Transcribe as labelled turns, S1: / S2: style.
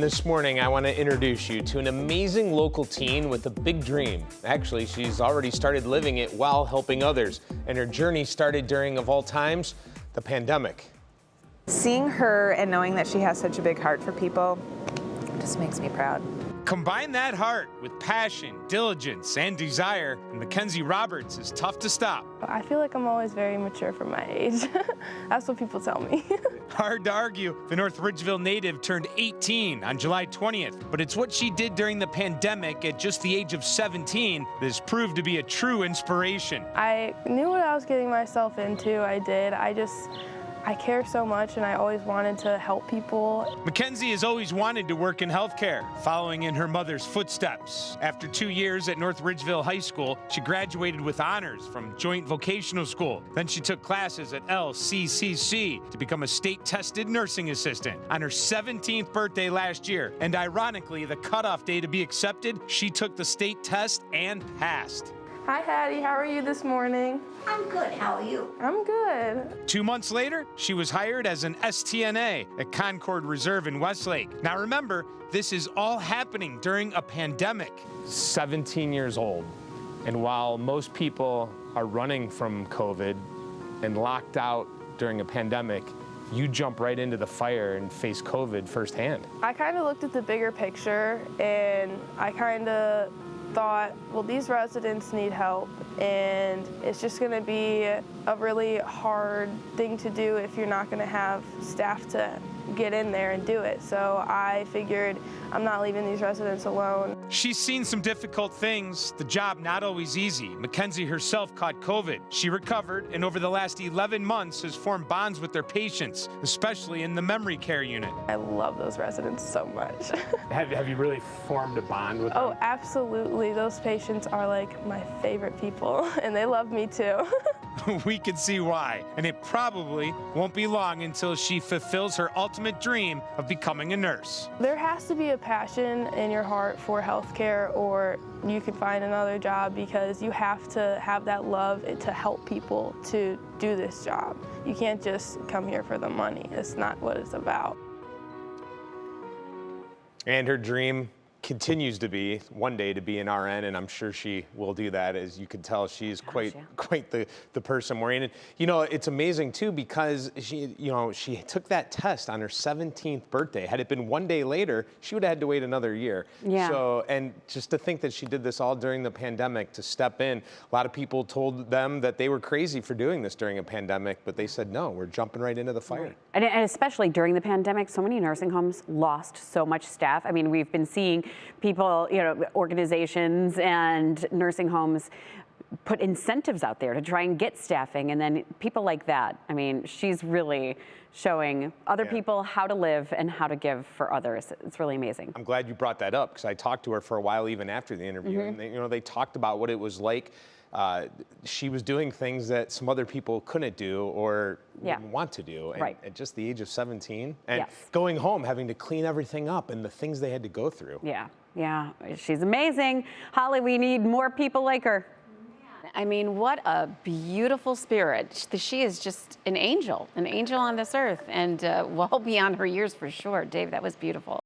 S1: This morning, I want to introduce you to an amazing local teen with a big dream. Actually, she's already started living it while helping others, and her journey started during, of all times, the pandemic.
S2: Seeing her and knowing that she has such a big heart for people just makes me proud.
S3: Combine that heart with passion, diligence, and desire, and Mackenzie Roberts is tough to stop.
S4: I feel like I'm always very mature for my age. That's what people tell me.
S3: Hard to argue. The North Ridgeville native turned 18 on July 20th, but it's what she did during the pandemic at just the age of 17 that has proved to be a true inspiration.
S4: I knew what I was getting myself into. I did. I care so much, and I always wanted to help people.
S3: Mackenzie has always wanted to work in healthcare, following in her mother's footsteps. After 2 years at North Ridgeville High School, she graduated with honors from Joint Vocational School. Then she took classes at LCCC to become a state-tested nursing assistant. On her 17th birthday last year, and ironically, the cutoff day to be accepted, she took the state test and passed.
S4: Hi, Hattie. How are you this morning?
S5: I'm good. How are you?
S4: I'm good.
S3: 2 months later, she was hired as an STNA at Concord Reserve in Westlake. Now remember, this is all happening during a pandemic.
S1: 17 years old, and while most people are running from COVID and locked out during a pandemic, you jump right into the fire and face COVID firsthand.
S4: I kind of looked at the bigger picture, and I kind of thought, well, these residents need help, and it's just going to be a really hard thing to do if you're not going to have staff to get in there and do it. So I figured I'm not leaving these residents alone.
S3: She's seen some difficult things, the job not always easy. Mackenzie herself caught COVID. She recovered, and over the last 11 months has formed bonds with their patients, especially in the memory care unit.
S4: I love those residents so much.
S1: Have you really formed a bond with them?
S4: Oh, absolutely. Those patients are like my favorite people, and they love me too.
S3: We can see why, and it probably won't be long until she fulfills her ultimate dream of becoming a nurse.
S4: There has to be a passion in your heart for healthcare, or you can find another job, because you have to have that love to help people to do this job. You can't just come here for the money. It's not what it's about.
S1: And her dream continues to be one day to be an RN, and I'm sure she will do that. As you can tell, she's quite the person, Maureen. And you know, it's amazing too, because she took that test on her 17th birthday. Had it been one day later, she would have had to wait another year.
S6: Yeah.
S1: So, and just to think that she did this all during the pandemic, to step in. A lot of people told them that they were crazy for doing this during a pandemic, but they said, no, we're jumping right into the fire.
S6: Right. And especially during the pandemic, so many nursing homes lost so much staff. I mean, we've been seeing people, organizations and nursing homes put incentives out there to try and get staffing, and then people like that. I mean, she's really showing other people how to live and how to give for others. It's really amazing.
S1: I'm glad you brought that up, because I talked to her for a while even after the interview, and they talked about what it was like. She was doing things that some other people couldn't do or wouldn't want to do. And at just the age of 17, and going home, having to clean everything up and the things they had to go through.
S6: Yeah, she's amazing. Holly, we need more people like her. I mean, what a beautiful spirit. She is just an angel on this earth, and well beyond her years for sure. Dave, that was beautiful.